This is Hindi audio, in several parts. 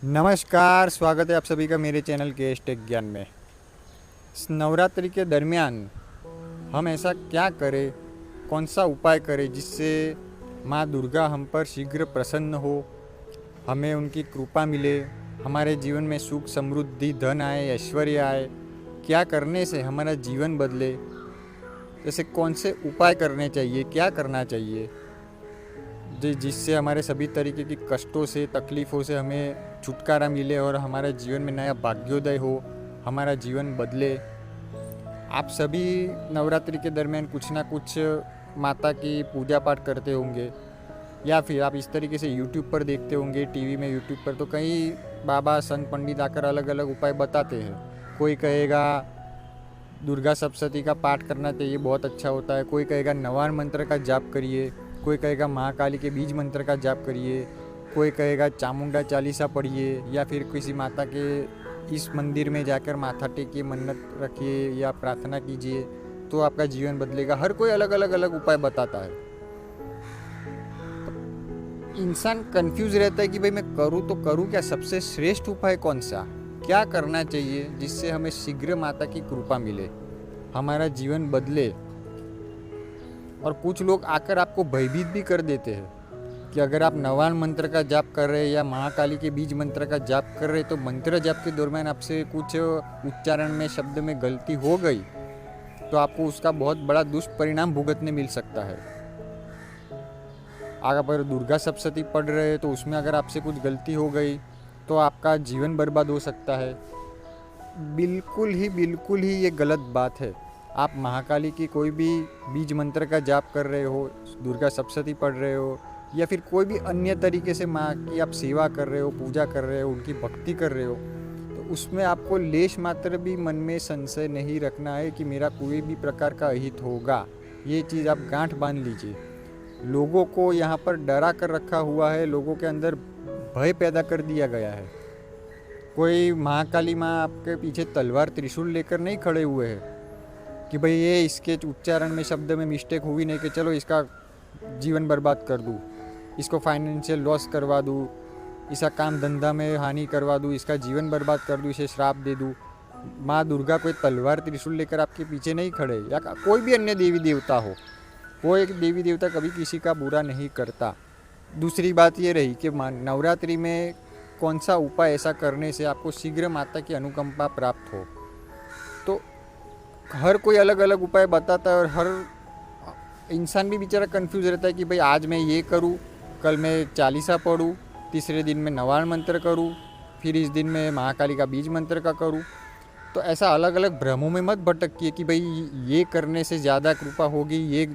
नमस्कार, स्वागत है आप सभी का मेरे चैनल के टेक ज्ञान में। इस नवरात्रि के दरमियान हम ऐसा क्या करें, कौन सा उपाय करें जिससे माँ दुर्गा हम पर शीघ्र प्रसन्न हो, हमें उनकी कृपा मिले, हमारे जीवन में सुख समृद्धि धन आए, ऐश्वर्य आए। क्या करने से हमारा जीवन बदले, जैसे कौन से उपाय करने चाहिए, क्या करना चाहिए जिससे हमारे सभी तरीके की कष्टों से, तकलीफ़ों से हमें छुटकारा मिले और हमारे जीवन में नया भाग्योदय हो, हमारा जीवन बदले। आप सभी नवरात्रि के दरमियान कुछ ना कुछ माता की पूजा पाठ करते होंगे, या फिर आप इस तरीके से यूट्यूब पर देखते होंगे, टीवी में, यूट्यूब पर तो कई बाबा संत पंडित आकर अलग अलग उपाय बताते हैं। कोई कहेगा दुर्गा सप्तशती का पाठ करना चाहिए, बहुत अच्छा होता है। कोई कहेगा नवान मंत्र का जाप करिए, कोई कहेगा महाकाली के बीज मंत्र का जाप करिए, कोई कहेगा चामुंडा चालीसा पढ़िए, या फिर किसी माता के इस मंदिर में जाकर माथा टेकिए, मन्नत रखिए या प्रार्थना कीजिए तो आपका जीवन बदलेगा। हर कोई अलग अलग उपाय बताता है। तो इंसान कंफ्यूज रहता है कि भाई मैं करूँ तो करूँ क्या, सबसे श्रेष्ठ उपाय कौन सा, क्या करना चाहिए जिससे हमें शीघ्र माता की कृपा मिले, हमारा जीवन बदले। और कुछ लोग आकर आपको भयभीत भी कर देते हैं कि अगर आप नवान मंत्र का जाप कर रहे हैं या महाकाली के बीज मंत्र का जाप कर रहे हैं तो मंत्र जाप के दरमियान आपसे कुछ उच्चारण में, शब्द में गलती हो गई तो आपको उसका बहुत बड़ा दुष्परिणाम भुगतने मिल सकता है। अगर दुर्गा सप्तशती पढ़ रहे हैं तो उसमें अगर आपसे कुछ गलती हो गई तो आपका जीवन बर्बाद हो सकता है। बिल्कुल ही ये गलत बात है। आप महाकाली की कोई भी बीज मंत्र का जाप कर रहे हो, दुर्गा सप्तशती पढ़ रहे हो, या फिर कोई भी अन्य तरीके से माँ की आप सेवा कर रहे हो, पूजा कर रहे हो, उनकी भक्ति कर रहे हो, तो उसमें आपको लेश मात्र भी मन में संशय नहीं रखना है कि मेरा कोई भी प्रकार का अहित होगा। ये चीज़ आप गांठ बांध लीजिए। लोगों को यहाँ पर डरा कर रखा हुआ है, लोगों के अंदर भय पैदा कर दिया गया है। कोई महाकाली माँ आपके पीछे तलवार त्रिशूल लेकर नहीं खड़े हुए हैं कि भाई ये इसके उच्चारण में, शब्द में मिस्टेक हुई नहीं कि चलो इसका जीवन बर्बाद कर दूँ, इसको फाइनेंशियल लॉस करवा दूँ, इसका काम धंधा में हानि करवा दूँ, इसका जीवन बर्बाद कर दूँ, इसे श्राप दे दूँ। माँ दुर्गा कोई तलवार त्रिशूल लेकर आपके पीछे नहीं खड़े, या कोई भी अन्य देवी देवता हो। कोई देवी देवता कभी किसी का बुरा नहीं करता। दूसरी बात ये रही कि नवरात्रि में कौन सा उपाय ऐसा करने से आपको शीघ्र माता की अनुकंपा प्राप्त हो। तो हर कोई अलग अलग उपाय बताता है और हर इंसान भी बेचारा कंफ्यूज रहता है कि भाई आज मैं ये करूँ, कल मैं चालीसा पढ़ूँ, तीसरे दिन मैं नवान मंत्र करूँ, फिर इस दिन मैं महाकाली का बीज मंत्र का करूँ। तो ऐसा अलग अलग भ्रमों में मत भटकिए कि भाई ये करने से ज़्यादा कृपा होगी, ये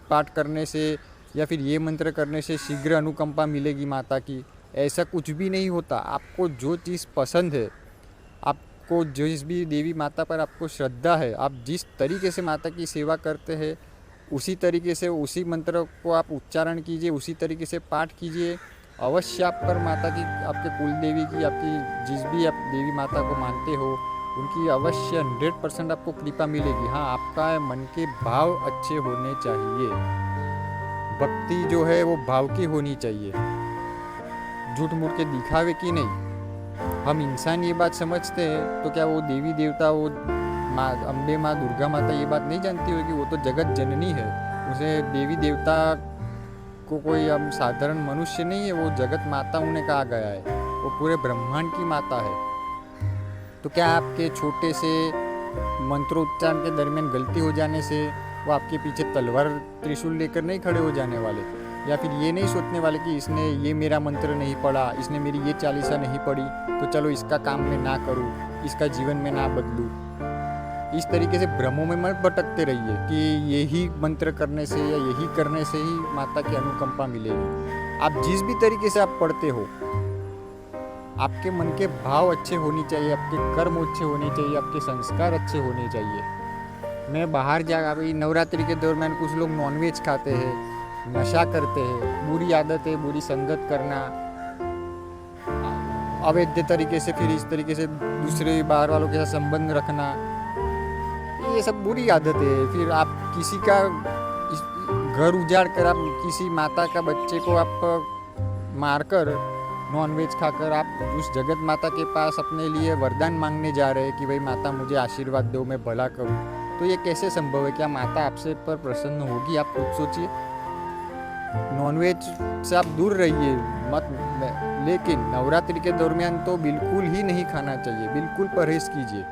पाठ करने से या फिर ये मंत्र करने से शीघ्र अनुकंपा मिलेगी माता की। ऐसा कुछ भी नहीं होता। आपको जो चीज़ पसंद है, आपको जिस भी देवी माता पर आपको श्रद्धा है, आप जिस तरीके से माता की सेवा करते हैं उसी तरीके से उसी मंत्र को आप उच्चारण कीजिए, उसी तरीके से पाठ कीजिए। अवश्य आप पर माता की, आपके कुल देवी की, आपकी जिस भी आप देवी माता को मानते हो उनकी अवश्य 100% आपको कृपा मिलेगी। हाँ, आपका मन के भाव अच्छे होने चाहिए। भक्ति जो है वो भाव की होनी चाहिए, झूठ मूठ के दिखावे की नहीं। हम इंसान ये बात समझते हैं तो क्या वो देवी देवता, वो माँ अम्बे, माँ दुर्गा माता ये बात नहीं जानती हो कि वो तो जगत जननी है। उसे देवी देवता को कोई हम साधारण मनुष्य नहीं है, वो जगत माता उन्हें कहा गया है, वो पूरे ब्रह्मांड की माता है। तो क्या आपके छोटे से मंत्रोच्चारण के दरमियान गलती हो जाने से वो आपके पीछे तलवार त्रिशूल लेकर नहीं खड़े हो जाने वाले, या फिर ये नहीं सोचने वाले कि इसने ये मेरा मंत्र नहीं पढ़ा, इसने मेरी ये चालीसा नहीं पढ़ी, तो चलो इसका काम मैं ना करूँ, इसका जीवन में ना बदलूँ। इस तरीके से भ्रमों में मत भटकते रहिए कि यही मंत्र करने से या यही करने से ही माता की अनुकंपा मिलेगी। आप जिस भी तरीके से आप पढ़ते हो, आपके मन के भाव अच्छे होने चाहिए, आपके कर्म अच्छे होने चाहिए, आपके संस्कार अच्छे होने चाहिए। मैं बाहर जा, अभी नवरात्रि के दौरान कुछ लोग नॉनवेज खाते हैं, नशा करते हैं, बुरी आदत है, बुरी संगत करना, अवैध तरीके से फिर इस तरीके से दूसरे बाहर वालों के साथ संबंध रखना, ये सब बुरी आदत है। फिर आप किसी का घर उजाड़ कर आप किसी माता का बच्चे को आप मारकर नॉनवेज खाकर आप उस जगत माता के पास अपने लिए वरदान मांगने जा रहे हैं कि भाई माता मुझे आशीर्वाद दो, मैं भला करूं, तो ये कैसे संभव है? क्या माता आपसे पर प्रसन्न होगी? आप खुद सोचिए। नॉनवेज से आप दूर रहिए मत, लेकिन नवरात्रि के दरमियान तो बिल्कुल ही नहीं खाना चाहिए, बिल्कुल परहेज कीजिए।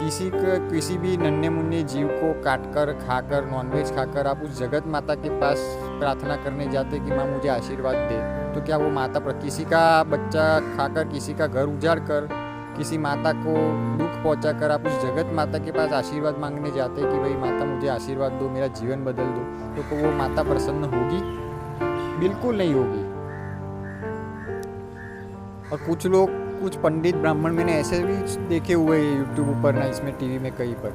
किसी भी नन्हे मुन्ने जीव को काटकर खाकर नॉनवेज खाकर आप उस जगत माता के पास प्रार्थना करने जाते कि माँ मुझे आशीर्वाद दे, तो क्या वो माता पर किसी का बच्चा खाकर किसी का घर उजाड़ कर किसी माता को दुख पहुंचाकर आप उस जगत माता के पास आशीर्वाद मांगने जाते कि भाई माता मुझे आशीर्वाद दो, मेरा जीवन बदल दो, तो वो माता प्रसन्न होगी? बिल्कुल नहीं होगी। और कुछ पंडित ब्राह्मण मैंने ऐसे भी देखे हुए यूट्यूब पर ना, इसमें टीवी में कहीं पर,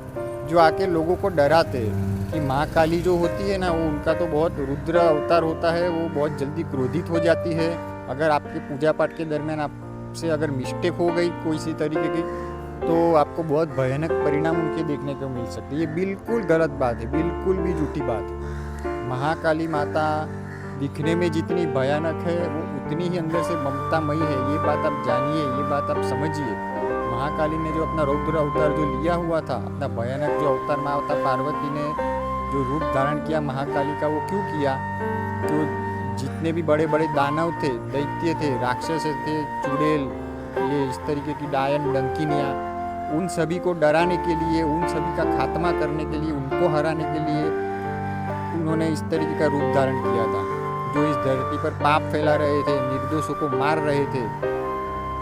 जो आके लोगों को डराते हैं कि माँ काली जो होती है ना, वो उनका तो बहुत रुद्र अवतार होता है, वो बहुत जल्दी क्रोधित हो जाती है। अगर आपके पूजा पाठ के दरमियान आपसे अगर मिस्टेक हो गई कोई सी तरीके की, तो आपको बहुत भयानक परिणाम उनके देखने को मिल सकते हैं। ये बिल्कुल गलत बात है, बिल्कुल भी झूठी बात है। महाकाली माता दिखने में जितनी भयानक है वो उतनी ही अंदर से ममतामयी है, ये बात आप जानिए, ये बात आप समझिए। महाकाली ने जो अपना रौद्र अवतार जो लिया हुआ था, अपना भयानक जो अवतार माता पार्वती ने जो रूप धारण किया महाकाली का, वो क्यों किया? तो जितने भी बड़े बड़े दानव थे, दैत्य थे, राक्षस थे, चुड़ैल, ये इस तरीके की डायन डंकिनियाँ, उन सभी को डराने के लिए, उन सभी का खात्मा करने के लिए, उनको हराने के लिए उन्होंने इस तरीके का रूप धारण किया था। जो इस धरती पर पाप फैला रहे थे, निर्दोषों को मार रहे थे,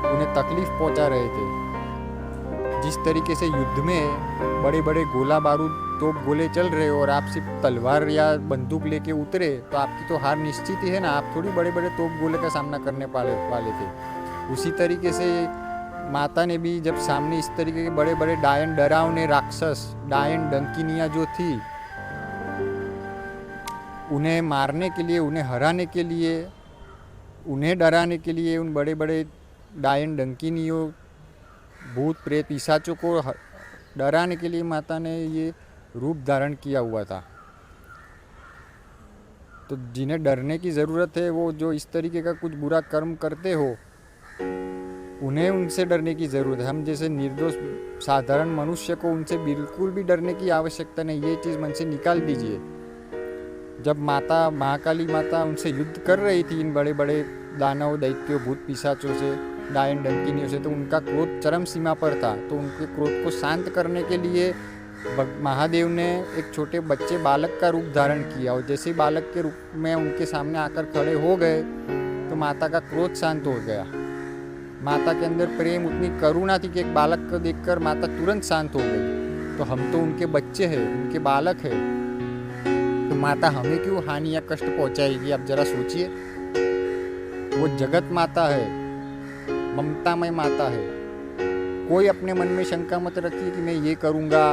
उन्हें तकलीफ पहुंचा रहे थे। जिस तरीके से युद्ध में बड़े बड़े गोला बारूद तोप गोले चल रहे हो और आप सिर्फ तलवार या बंदूक लेके उतरे, तो आपकी तो हार निश्चित ही है ना। आप थोड़ी बड़े बड़े तोप गोले का सामना करने वाले थे। उसी तरीके से माता ने भी जब सामने इस तरीके के बड़े बड़े डायन डरावने राक्षस, डायन डंकिनियाँ जो थी, उन्हें मारने के लिए, उन्हें हराने के लिए, उन्हें डराने के लिए, उन बड़े बड़े डायन डंकिनियों, भूत प्रेत पिशाचों को डराने के लिए माता ने ये रूप धारण किया हुआ था। तो जिन्हें डरने की ज़रूरत है, वो जो इस तरीके का कुछ बुरा कर्म करते हो, उन्हें उनसे डरने की ज़रूरत है। हम जैसे निर्दोष साधारण मनुष्य को उनसे बिल्कुल भी डरने की आवश्यकता नहीं, ये चीज़ मन से निकाल दीजिए। जब माता महाकाली माता उनसे युद्ध कर रही थी, इन बड़े बड़े दानव दैत्यों भूत पिशाचों से, डायन डंकिनियों से, तो उनका क्रोध चरम सीमा पर था। तो उनके क्रोध को शांत करने के लिए महादेव ने एक छोटे बच्चे बालक का रूप धारण किया, और जैसे ही बालक के रूप में उनके सामने आकर खड़े हो गए तो माता का क्रोध शांत हो गया। माता के अंदर प्रेम, उतनी करुणा थी कि एक बालक को देखकर माता तुरंत शांत हो गई। तो हम तो उनके बच्चे हैं, उनके बालक हैं, तो माता हमें क्यों हानि या कष्ट पहुंचाएगी? आप जरा सोचिए। वो जगत माता है, ममतामय माता है। कोई अपने मन में शंका मत रखिए कि मैं ये करूँगा,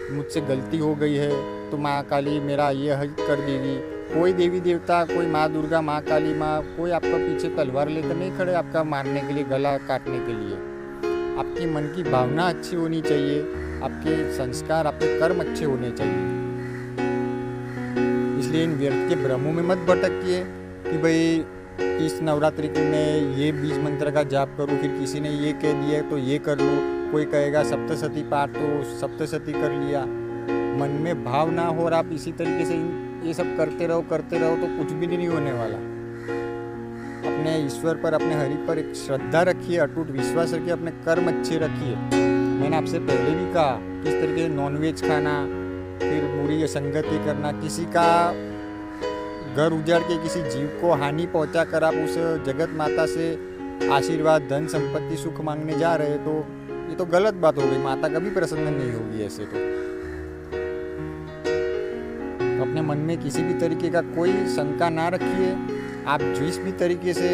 मुझसे गलती हो गई है तो माँ काली मेरा ये हल कर देगी। कोई देवी देवता, कोई माँ दुर्गा, माँ काली माँ, कोई आपका पीछे तलवार लेकर नहीं खड़े आपका मारने के लिए, गला काटने के लिए। आपकी मन की भावना अच्छी होनी चाहिए, आपके संस्कार, आपके कर्म अच्छे होने चाहिए। इसलिए इन व्यर्थ के भ्रमों में मत भटकिए कि भाई इस नवरात्रि को मैं ये बीज मंत्र का जाप करूँ, फिर किसी ने ये कह दिया तो ये कर लूँ, कोई कहेगा सप्तशती पाठ तो सप्तशती कर लिया। मन में भाव ना हो और आप इसी तरीके से ये सब करते रहो तो कुछ भी नहीं होने वाला। अपने ईश्वर पर, अपने हरि पर एक श्रद्धा रखिए, अटूट विश्वास रखिए, अपने कर्म अच्छे रखिए। मैंने आपसे पहले भी कहा, किस तरीके से नॉनवेज खाना, फिर बुरी संगति करना, किसी का घर उजाड़ के किसी जीव को हानि पहुंचा कर आप उस जगत माता से आशीर्वाद, धन संपत्ति, सुख मांगने जा रहे, तो ये तो गलत बात हो गई। माता कभी प्रसन्न नहीं होगी ऐसे। तो अपने मन में किसी भी तरीके का कोई शंका ना रखिए। आप जिस भी तरीके से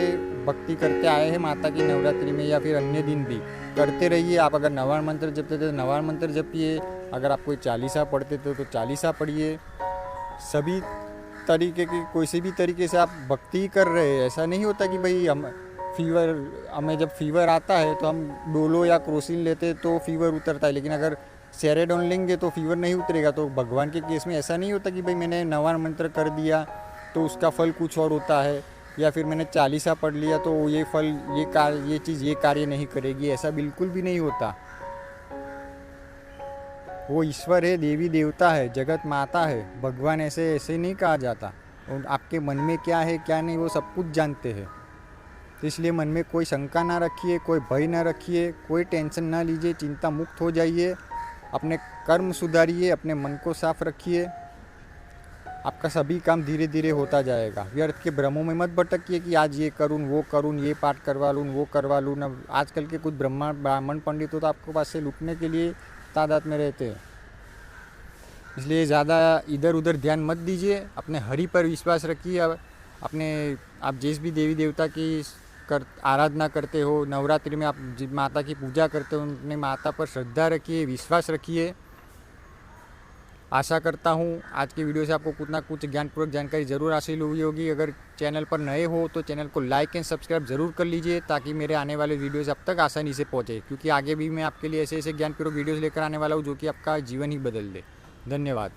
भक्ति करते आए हैं माता की नवरात्रि में या फिर अन्य दिन भी करते रहिए। आप अगर नवान मंत्र जपते थे तो नवान मंत्र जपिए, अगर आप कोई चालीसा पढ़ते थे तो चालीसा पढ़िए। सभी तरीके की, कोई से भी तरीके से आप भक्ति कर रहे हैं। ऐसा नहीं होता कि भाई हमें जब फीवर आता है तो हम डोलो या क्रोसिन लेते तो फीवर उतरता है, लेकिन अगर सेरेडोन लेंगे तो फीवर नहीं उतरेगा। तो भगवान के केस में ऐसा नहीं होता कि भाई मैंने नवान मंत्र कर दिया तो उसका फल कुछ और होता है। या फिर मैंने चालीसा पढ़ लिया तो ये फल ये चीज़ ये कार्य नहीं करेगी, ऐसा बिल्कुल भी नहीं होता। वो ईश्वर है, देवी देवता है, जगत माता है, भगवान ऐसे ऐसे नहीं कहा जाता। और आपके मन में क्या है क्या नहीं वो सब कुछ जानते हैं। तो इसलिए मन में कोई शंका ना रखिए, कोई भय ना रखिए, कोई टेंशन ना लीजिए, चिंता मुक्त हो जाइए, अपने कर्म सुधारिए, अपने मन को साफ रखिए, आपका सभी काम धीरे धीरे होता जाएगा। व्यर्थ के भ्रमों में मत भटकिए कि आज ये करूँ वो करूँ, ये पाठ करवा लूँ वो करवा लूँ। अब आजकल के कुछ ब्राह्मण पंडितों तो आपको पास से लूटने के लिए तादाद में रहते हैं, इसलिए ज़्यादा इधर उधर ध्यान मत दीजिए, अपने हरि पर विश्वास रखिए। आप जिस भी देवी देवता की आराधना करते हो, नवरात्रि में आप जिस माता की पूजा करते हो, अपने माता पर श्रद्धा रखिए, विश्वास रखिए। आशा करता हूँ आज की वीडियो से आपको कुछ ना कुछ ज्ञानपूर्वक जानकारी ज़रूर हासिल हुई होगी। अगर चैनल पर नए हो तो चैनल को लाइक एंड सब्सक्राइब ज़रूर कर लीजिए, ताकि मेरे आने वाले वीडियोज़ अब तक आसानी से पहुँचे, क्योंकि आगे भी मैं आपके लिए ऐसे ऐसे ज्ञानपूर्वक वीडियोज़ लेकर आने वाला हूँ जो कि आपका जीवन ही बदल दे। धन्यवाद।